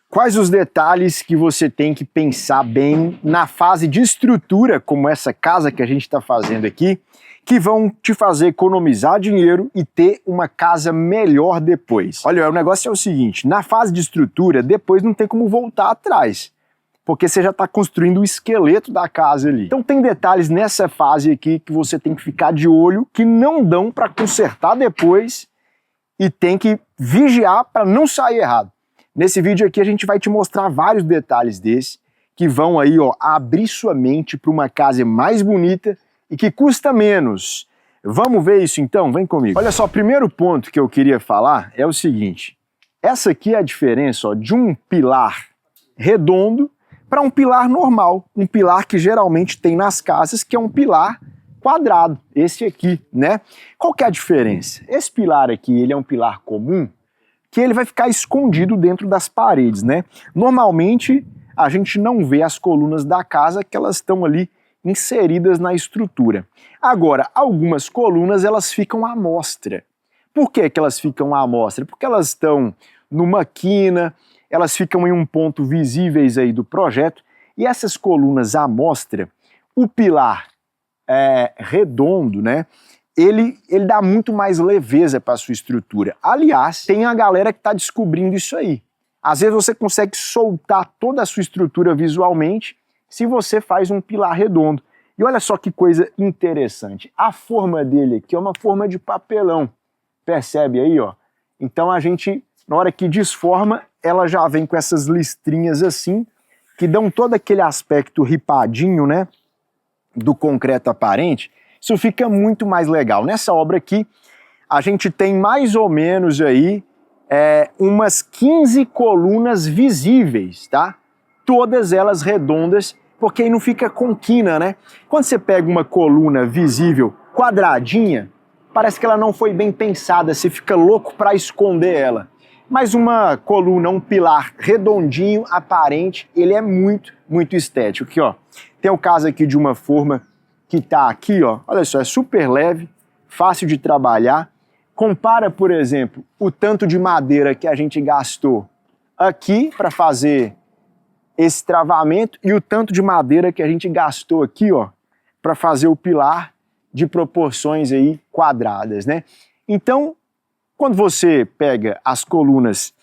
Quais os detalhes que você tem que pensar bem na fase de estrutura, como essa casa que a gente está fazendo aqui, que vão te fazer economizar dinheiro e ter uma casa melhor depois? Olha, o negócio é o seguinte, na fase de estrutura, depois não tem como voltar atrás, porque você já está construindo o esqueleto da casa ali. Então tem detalhes nessa fase aqui que você tem que ficar de olho, que não dão para consertar depois e tem que vigiar para não sair errado. Nesse vídeo aqui a gente vai te mostrar vários detalhes desses que vão aí, ó, abrir sua mente para uma casa mais bonita e que custa menos. Vamos ver isso então? Vem comigo. Olha só, o primeiro ponto que eu queria falar é o seguinte. Essa aqui é a diferença, ó, de um pilar redondo para um pilar normal. Um pilar que geralmente tem nas casas, que é um pilar quadrado. Esse aqui, né? Qual que é a diferença? Esse pilar aqui, ele é um pilar comum, que ele vai ficar escondido dentro das paredes, né? Normalmente, a gente não vê as colunas da casa que elas estão ali inseridas na estrutura. Agora, algumas colunas, elas ficam à mostra. Por que que elas ficam à mostra? Porque elas estão numa quina, elas ficam em um ponto visíveis aí do projeto, e essas colunas à mostra, o pilar redondo, né? Ele dá muito mais leveza para a sua estrutura. Aliás, tem a galera que está descobrindo isso aí. Às vezes você consegue soltar toda a sua estrutura visualmente se você faz um pilar redondo. E olha só que coisa interessante. A forma dele aqui é uma forma de papelão. Percebe aí, ó? Então a gente, na hora que desforma, ela já vem com essas listrinhas assim, que dão todo aquele aspecto ripadinho, né? Do concreto aparente. Isso fica muito mais legal. Nessa obra aqui, a gente tem mais ou menos aí umas 15 colunas visíveis, tá? Todas elas redondas, porque aí não fica com quina, né? Quando você pega uma coluna visível quadradinha, parece que ela não foi bem pensada, você fica louco para esconder ela. Mas uma coluna, um pilar redondinho, aparente, ele é muito, muito estético. Aqui, ó, tem o caso aqui de uma forma que tá aqui, ó, olha só, é super leve, fácil de trabalhar. Compara, por exemplo, o tanto de madeira que a gente gastou aqui para fazer esse travamento e o tanto de madeira que a gente gastou aqui, ó, para fazer o pilar de proporções aí quadradas, né? Então, quando você pega as colunas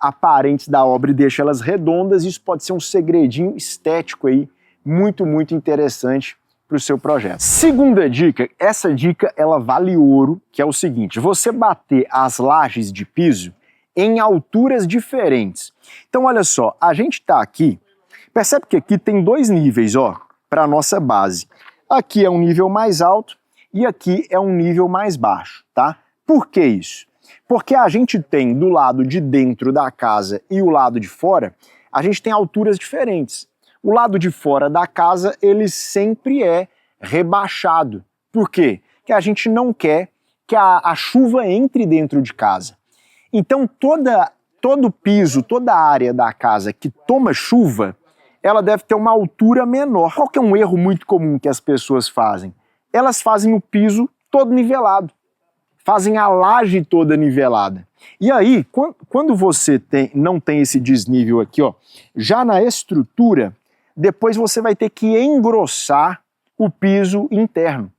aparentes da obra e deixa elas redondas, isso pode ser um segredinho estético aí, muito, muito interessante para o seu projeto. Segunda dica, essa dica ela vale ouro, que é o seguinte, você bater as lajes de piso em alturas diferentes. Então olha só, a gente está aqui, percebe que aqui tem dois níveis, ó, para a nossa base. Aqui é um nível mais alto e aqui é um nível mais baixo, tá? Por que isso? Porque a gente tem do lado de dentro da casa e o lado de fora, a gente tem alturas diferentes. O lado de fora da casa, ele sempre é rebaixado. Por quê? Porque a gente não quer que a chuva entre dentro de casa. Então, todo piso, toda a área da casa que toma chuva, ela deve ter uma altura menor. Qual que é um erro muito comum que as pessoas fazem? Elas fazem o piso todo nivelado. Fazem a laje toda nivelada. E aí, quando você não tem esse desnível aqui, ó, já na estrutura, depois você vai ter que engrossar o piso interno.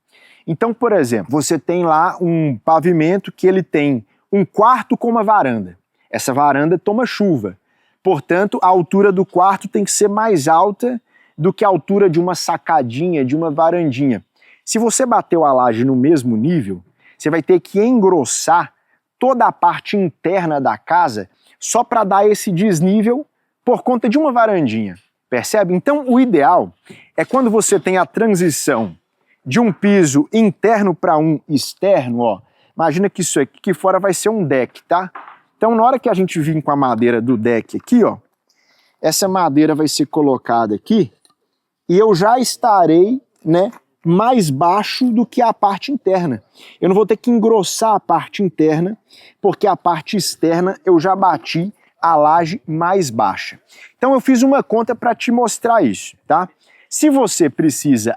Então, por exemplo, você tem lá um pavimento que ele tem um quarto com uma varanda. Essa varanda toma chuva. Portanto, a altura do quarto tem que ser mais alta do que a altura de uma sacadinha, de uma varandinha. Se você bateu a laje no mesmo nível, você vai ter que engrossar toda a parte interna da casa só para dar esse desnível por conta de uma varandinha. Percebe? Então o ideal é quando você tem a transição de um piso interno para um externo, ó. Imagina que isso aqui fora vai ser um deck, tá? Então na hora que a gente vir com a madeira do deck aqui, ó, essa madeira vai ser colocada aqui e eu já estarei, né, mais baixo do que a parte interna. Eu não vou ter que engrossar a parte interna, porque a parte externa eu já bati a laje mais baixa. Então eu fiz uma conta para te mostrar isso, tá? Se você precisa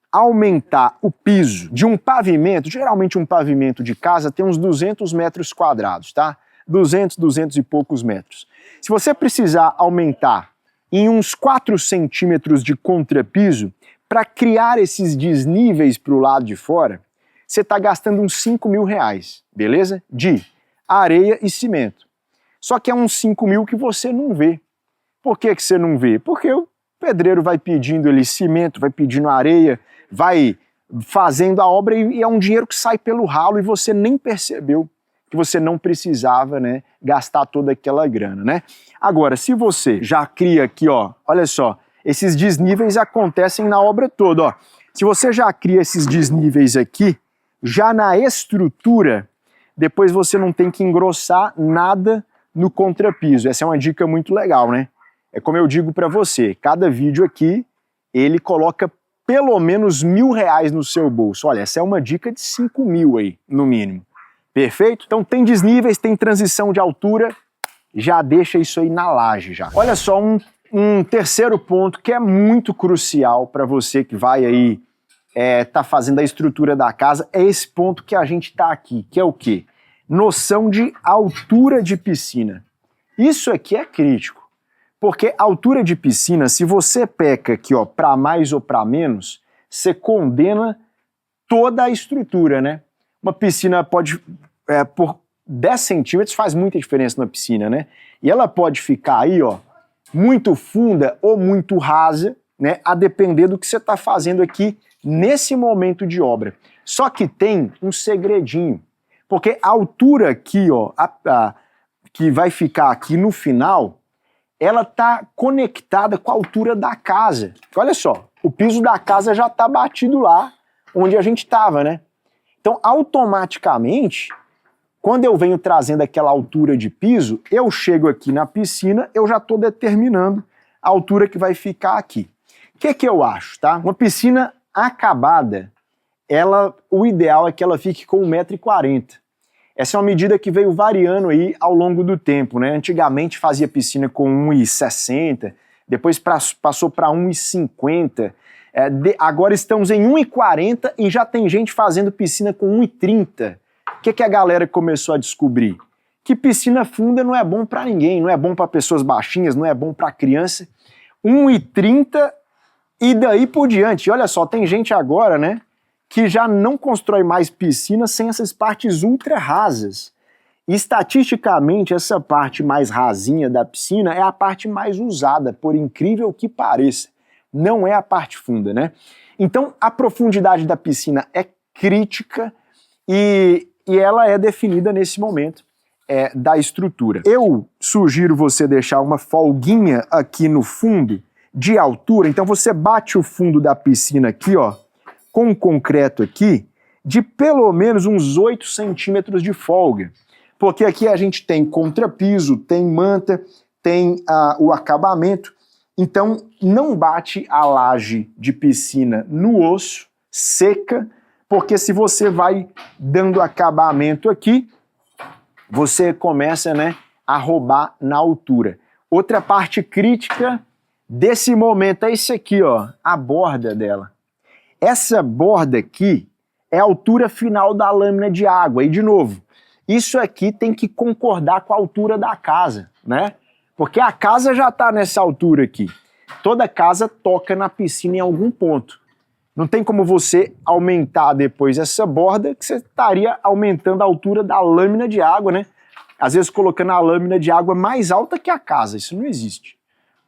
aumentar o piso de um pavimento, geralmente um pavimento de casa tem uns 200 metros quadrados, tá? 200 e poucos metros. Se você precisar aumentar em uns 4 centímetros de contrapiso para criar esses desníveis para o lado de fora, você está gastando uns R$5.000, beleza? De areia e cimento. Só que é uns 5 mil que você não vê. Por que você não vê? Porque o pedreiro vai pedindo ali cimento, vai pedindo areia, vai fazendo a obra e é um dinheiro que sai pelo ralo e você nem percebeu que você não precisava, né, gastar toda aquela grana, né? Agora, se você já cria aqui, ó, olha só, esses desníveis acontecem na obra toda, ó. Se você já cria esses desníveis aqui, já na estrutura, depois você não tem que engrossar nada no contrapiso. Essa é uma dica muito legal, né? É como eu digo para você, cada vídeo aqui, ele coloca pelo menos R$1.000 no seu bolso. Olha, essa é uma dica de 5 mil aí, no mínimo. Perfeito? Então tem desníveis, tem transição de altura, já deixa isso aí na laje já. Olha só, um terceiro ponto que é muito crucial para você que vai aí tá fazendo a estrutura da casa, é esse ponto que a gente tá aqui, que é o quê? Noção de altura de piscina. Isso aqui é crítico, porque altura de piscina, se você peca aqui, ó, para mais ou para menos, você condena toda a estrutura, né? Uma piscina pode, por 10 centímetros faz muita diferença na piscina, né? E ela pode ficar aí, ó, muito funda ou muito rasa, né? A depender do que você está fazendo aqui nesse momento de obra. Só que tem um segredinho, porque a altura aqui, ó, que vai ficar aqui no final, ela está conectada com a altura da casa. Olha só, o piso da casa já está batido lá onde a gente estava, né? Então, automaticamente, quando eu venho trazendo aquela altura de piso, eu chego aqui na piscina, eu já estou determinando a altura que vai ficar aqui. O que eu acho, tá? Uma piscina acabada, o ideal é que ela fique com 1,40 m. Essa é uma medida que veio variando aí ao longo do tempo, né? Antigamente fazia piscina com 1,60 m, depois passou para 1,50 m, agora estamos em 1,40 m e já tem gente fazendo piscina com 1,30 m. O que a galera começou a descobrir? Que piscina funda não é bom para ninguém, não é bom para pessoas baixinhas, não é bom para criança. 1,30 m e daí por diante. Olha só, tem gente agora, né, que já não constrói mais piscina sem essas partes ultra rasas. E estatisticamente, essa parte mais rasinha da piscina é a parte mais usada, por incrível que pareça. Não é a parte funda, né? Então, a profundidade da piscina é crítica e ela é definida nesse momento da estrutura. Eu sugiro você deixar uma folguinha aqui no fundo de altura, então você bate o fundo da piscina aqui, ó, com o concreto aqui, de pelo menos uns 8 centímetros de folga. Porque aqui a gente tem contrapiso, tem manta, tem o acabamento, então não bate a laje de piscina no osso, seca, porque se você vai dando acabamento aqui, você começa, né, a roubar na altura. Outra parte crítica desse momento é isso aqui, ó, a borda dela. Essa borda aqui é a altura final da lâmina de água. E, de novo, isso aqui tem que concordar com a altura da casa, né? Porque a casa já está nessa altura aqui. Toda casa toca na piscina em algum ponto. Não tem como você aumentar depois essa borda, que você estaria aumentando a altura da lâmina de água, né? Às vezes colocando a lâmina de água mais alta que a casa. Isso não existe.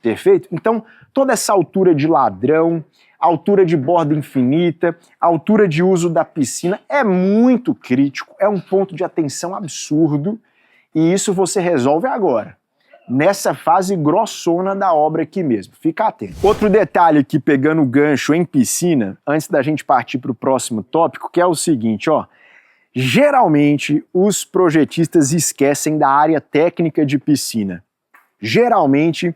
Perfeito? Então, toda essa altura de ladrão, altura de borda infinita, altura de uso da piscina é muito crítico, é um ponto de atenção absurdo e isso você resolve agora, nessa fase grossona da obra aqui mesmo. Fica atento. Outro detalhe aqui, pegando o gancho em piscina, antes da gente partir para o próximo tópico, que é o seguinte, ó. Geralmente, os projetistas esquecem da área técnica de piscina. Geralmente,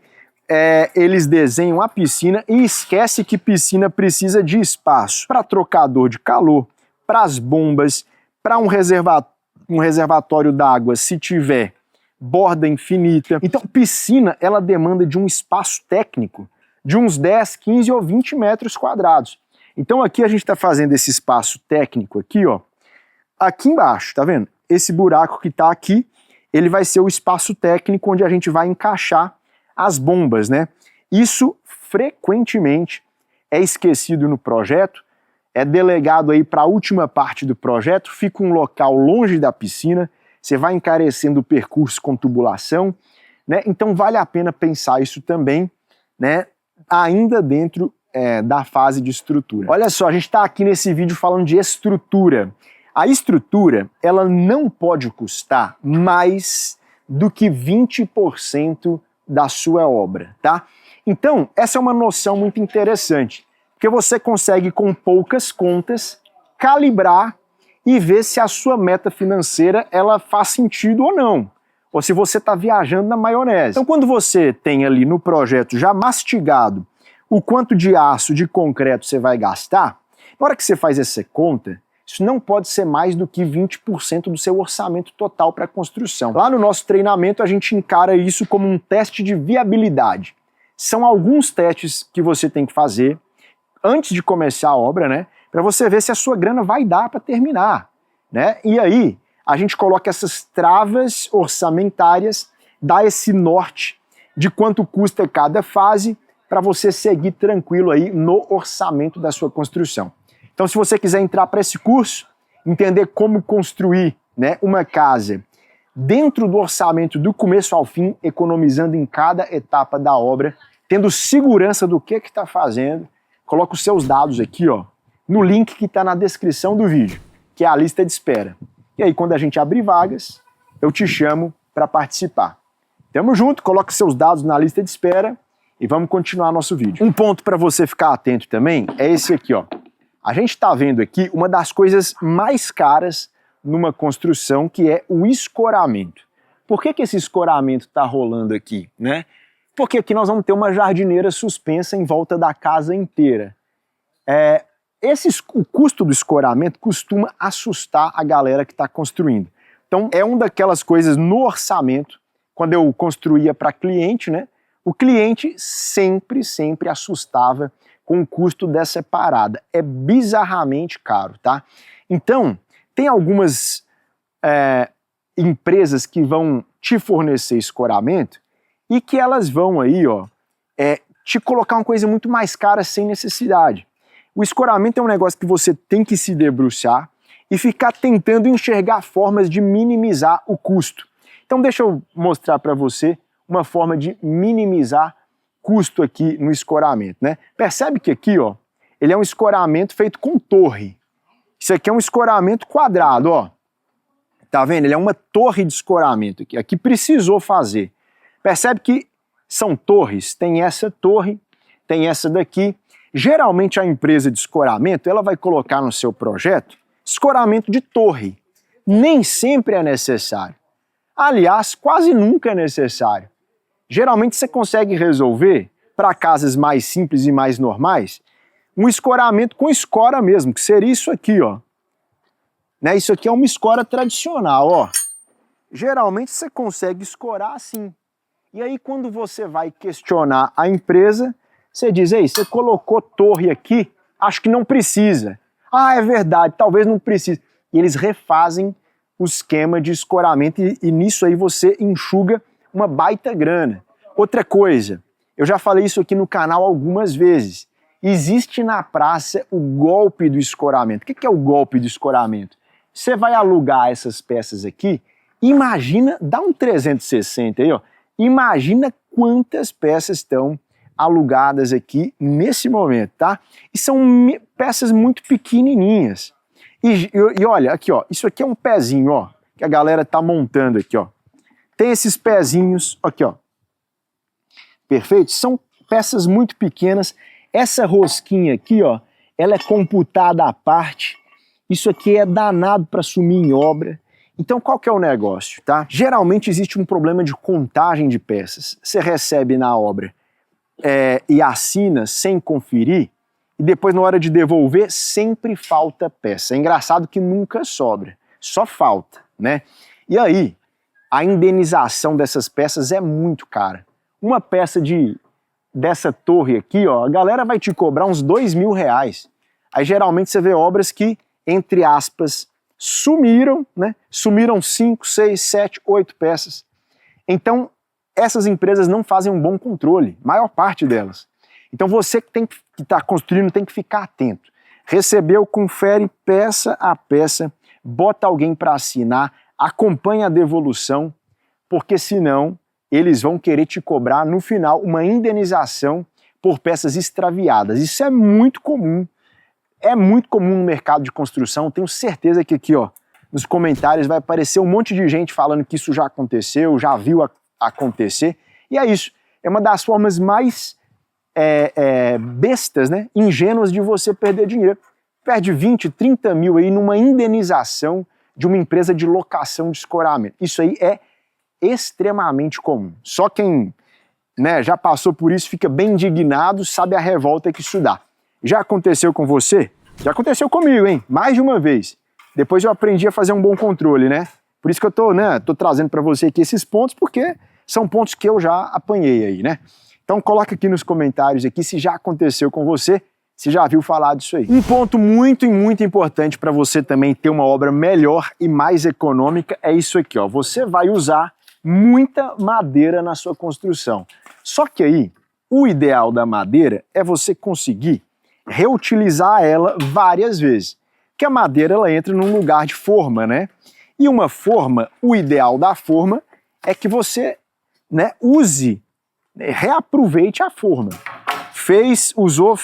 eles desenham a piscina e esquecem que piscina precisa de espaço para trocador de calor, para as bombas, para um reservatório d'água, se tiver borda infinita. Então, piscina, ela demanda de um espaço técnico de uns 10, 15 ou 20 metros quadrados. Então, aqui a gente está fazendo esse espaço técnico aqui, ó, aqui embaixo, tá vendo? Esse buraco que está aqui, ele vai ser o espaço técnico onde a gente vai encaixar as bombas, né? Isso frequentemente é esquecido no projeto, é delegado aí para a última parte do projeto, fica um local longe da piscina, você vai encarecendo o percurso com tubulação, né? Então vale a pena pensar isso também, né? Ainda dentro da fase de estrutura. Olha só, a gente está aqui nesse vídeo falando de estrutura. A estrutura, ela não pode custar mais do que 20% da sua obra, tá? Então, essa é uma noção muito interessante, porque você consegue, com poucas contas, calibrar e ver se a sua meta financeira ela faz sentido ou não, ou se você está viajando na maionese. Então, quando você tem ali no projeto já mastigado o quanto de aço, de concreto você vai gastar, na hora que você faz essa conta, isso não pode ser mais do que 20% do seu orçamento total para a construção. Lá no nosso treinamento a gente encara isso como um teste de viabilidade. São alguns testes que você tem que fazer antes de começar a obra, né, para você ver se a sua grana vai dar para terminar, né? E aí a gente coloca essas travas orçamentárias, dá esse norte de quanto custa cada fase para você seguir tranquilo aí no orçamento da sua construção. Então, se você quiser entrar para esse curso, entender como construir, né, uma casa dentro do orçamento do começo ao fim, economizando em cada etapa da obra, tendo segurança do que está fazendo, coloca os seus dados aqui, ó, no link que está na descrição do vídeo, que é a lista de espera. E aí, quando a gente abrir vagas, eu te chamo para participar. Tamo junto, coloca seus dados na lista de espera e vamos continuar nosso vídeo. Um ponto para você ficar atento também é esse aqui, ó. A gente está vendo aqui uma das coisas mais caras numa construção, que é o escoramento. Por que esse escoramento está rolando aqui, né? Porque aqui nós vamos ter uma jardineira suspensa em volta da casa inteira. O custo do escoramento costuma assustar a galera que está construindo. Então é uma daquelas coisas no orçamento, quando eu construía para cliente, né? O cliente sempre assustava com o custo dessa parada. É bizarramente caro, tá? Então, tem algumas empresas que vão te fornecer escoramento e que elas vão aí, ó, te colocar uma coisa muito mais cara sem necessidade. O escoramento é um negócio que você tem que se debruçar e ficar tentando enxergar formas de minimizar o custo. Então deixa eu mostrar para você uma forma de minimizar custo aqui no escoramento, né? Percebe que aqui, ó, ele é um escoramento feito com torre. Isso aqui é um escoramento quadrado, ó. Tá vendo? Ele é uma torre de escoramento aqui. Aqui precisou fazer. Percebe que são torres. Tem essa torre, tem essa daqui. Geralmente a empresa de escoramento, ela vai colocar no seu projeto escoramento de torre. Nem sempre é necessário. Aliás, quase nunca é necessário. Geralmente você consegue resolver, para casas mais simples e mais normais, um escoramento com escora mesmo, que seria isso aqui, ó. Né? Isso aqui é uma escora tradicional, ó. Geralmente você consegue escorar assim. E aí quando você vai questionar a empresa, você diz, ei, você colocou torre aqui, acho que não precisa. Ah, é verdade, talvez não precise. E eles refazem o esquema de escoramento e nisso aí você enxuga uma baita grana. Outra coisa, eu já falei isso aqui no canal algumas vezes, existe na praça o golpe do escoramento. O que é o golpe do escoramento? Você vai alugar essas peças aqui, imagina, dá um 360 aí, ó, imagina quantas peças estão alugadas aqui nesse momento, tá? E são peças muito pequenininhas. E olha, aqui, ó, isso aqui é um pezinho, ó, que a galera tá montando aqui, ó. Tem esses pezinhos, aqui, ó. Perfeito? São peças muito pequenas. Essa rosquinha aqui, ó, ela é computada à parte. Isso aqui é danado para sumir em obra. Então qual que é o negócio, tá? Geralmente existe um problema de contagem de peças. Você recebe na obra e assina sem conferir, e depois na hora de devolver sempre falta peça. É engraçado que nunca sobra, só falta, né? E aí, a indenização dessas peças é muito cara. Uma peça dessa torre aqui, ó, a galera vai te cobrar uns R$2.000. Aí geralmente você vê obras que, entre aspas, sumiram, né? Sumiram 5, 6, 7, 8 peças. Então, essas empresas não fazem um bom controle, maior parte delas. Então você que está construindo tem que ficar atento. Recebeu, confere peça a peça, bota alguém para assinar, acompanha a devolução, porque senão eles vão querer te cobrar no final uma indenização por peças extraviadas. Isso é muito comum no mercado de construção. Tenho certeza que aqui, ó, nos comentários vai aparecer um monte de gente falando que isso já aconteceu, já viu acontecer. E é isso, é uma das formas mais bestas, né, ingênuas de você perder dinheiro. Perde 20, 30 mil aí numa indenização de uma empresa de locação de escoramento. Isso aí é extremamente comum. Só quem, né, já passou por isso fica bem indignado, sabe a revolta que isso dá. Já aconteceu com você? Já aconteceu comigo, hein? Mais de uma vez. Depois eu aprendi a fazer um bom controle, né? Por isso que eu tô trazendo para você aqui esses pontos, porque são pontos que eu já apanhei aí, né? Então coloca aqui nos comentários aqui se já aconteceu com você, se já viu falar disso aí. Um ponto muito importante para você também ter uma obra melhor e mais econômica é isso aqui, ó. Você vai usar muita madeira na sua construção. Só que aí, o ideal da madeira é você conseguir reutilizar ela várias vezes. Porque a madeira ela entra num lugar de forma, né? E uma forma, o ideal da forma é que você, né, use, reaproveite a forma. Usou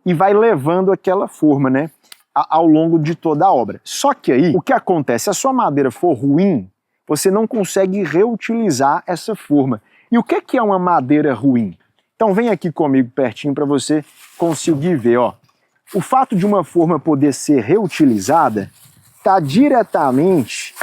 e vai levando aquela forma, né, ao longo de toda a obra. Só que aí, o que acontece? Se a sua madeira for ruim, você não consegue reutilizar essa forma. E o que é uma madeira ruim? Então vem aqui comigo pertinho para você conseguir ver, ó. O fato de uma forma poder ser reutilizada está diretamente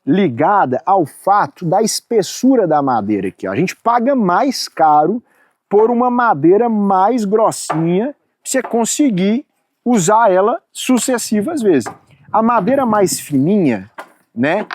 ligada ao fato da espessura da madeira aqui, ó. A gente paga mais caro por uma madeira mais grossinha para você conseguir usar ela sucessivas vezes. A madeira mais fininha, né,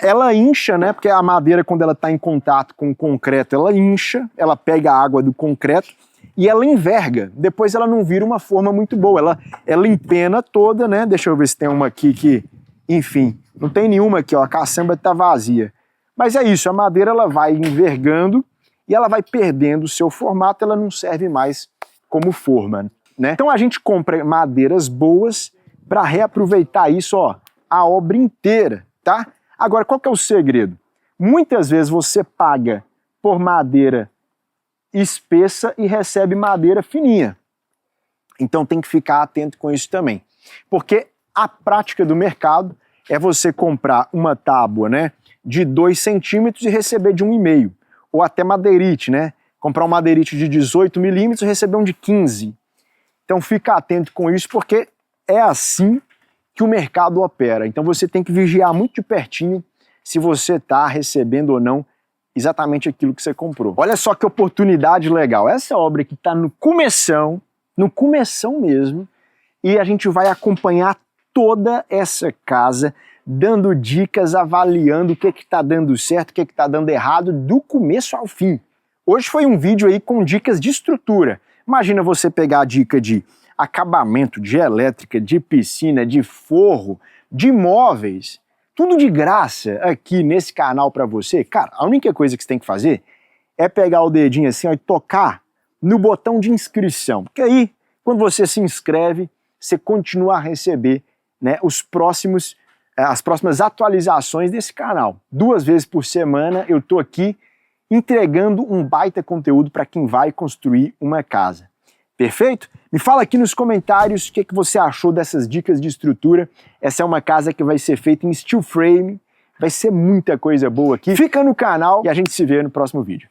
ela incha, né, porque a madeira quando ela está em contato com o concreto, ela incha, ela pega a água do concreto e ela enverga. Depois ela não vira uma forma muito boa, ela empena toda, né, deixa eu ver se tem uma aqui que, enfim, não tem nenhuma aqui, ó, a caçamba está vazia. Mas é isso, a madeira ela vai envergando e ela vai perdendo o seu formato, ela não serve mais como forma, né? Então a gente compra madeiras boas para reaproveitar isso, ó, a obra inteira, tá? Agora, qual que é o segredo? Muitas vezes você paga por madeira espessa e recebe madeira fininha. Então tem que ficar atento com isso também. Porque a prática do mercado é você comprar uma tábua, né, de 2 centímetros e receber de 1,5. Ou até madeirite, né? Comprar um madeirite de 18 milímetros e receber um de 15. Então fica atento com isso, porque é assim que o mercado opera. Então você tem que vigiar muito de pertinho se você está recebendo ou não exatamente aquilo que você comprou. Olha só que oportunidade legal. Essa obra aqui está no começão mesmo, e a gente vai acompanhar toda essa casa, dando dicas, avaliando o que está dando certo, o que está dando errado, do começo ao fim. Hoje foi um vídeo aí com dicas de estrutura. Imagina você pegar a dica de acabamento, de elétrica, de piscina, de forro, de móveis, tudo de graça aqui nesse canal para você. Cara, a única coisa que você tem que fazer é pegar o dedinho assim, ó, e tocar no botão de inscrição. Porque aí, quando você se inscreve, você continua a receber, né, as próximas atualizações desse canal. 2 vezes por semana eu tô aqui entregando um baita conteúdo para quem vai construir uma casa. Perfeito? Me fala aqui nos comentários o que você achou dessas dicas de estrutura. Essa é uma casa que vai ser feita em steel frame, vai ser muita coisa boa aqui. Fica no canal e a gente se vê no próximo vídeo.